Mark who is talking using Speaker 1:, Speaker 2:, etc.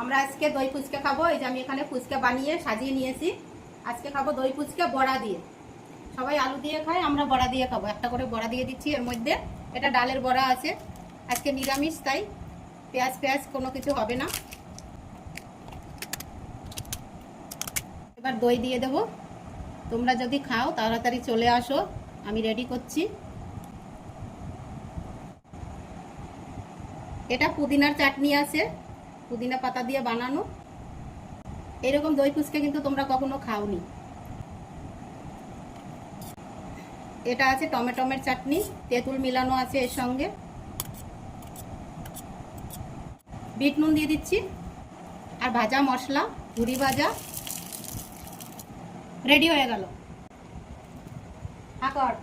Speaker 1: আমরা আজকে দই ফুচকা খাবো। এই যে আমি এখানে ফুচকা বানিয়ে সাজিয়ে নিয়েছি। আজকে খাবো দই ফুচকা বড়া দিয়ে। সবাই আলু দিয়ে খায়, আমরা বড়া দিয়ে খাবো। একটা করে বড়া দিয়ে দিচ্ছি এর মধ্যে। এটা ডালের বড়া আছে, আজকে নিরামিষ, তাই পেঁয়াজ কোনো কিছু হবে না। এবার দই দিয়ে দেবো। তোমরা যদি খাও তাড়াতাড়ি চলে আসো, আমি রেডি করছি। এটা পুদিনার চাটনি আছে, পুদিনা পাতা দিয়ে বানানো। এরকম দই ফুচকা কিন্তু তোমরা কখনো খাওনি। এটা আছে টমেটোর চাটনি, তেঁতুল মিলানো আছে এর সঙ্গে। বিট নুন দিয়ে দিচ্ছি আর ভাজা মশলা, ঝুরি ভাজা। রেডি হয়ে গেল। আকর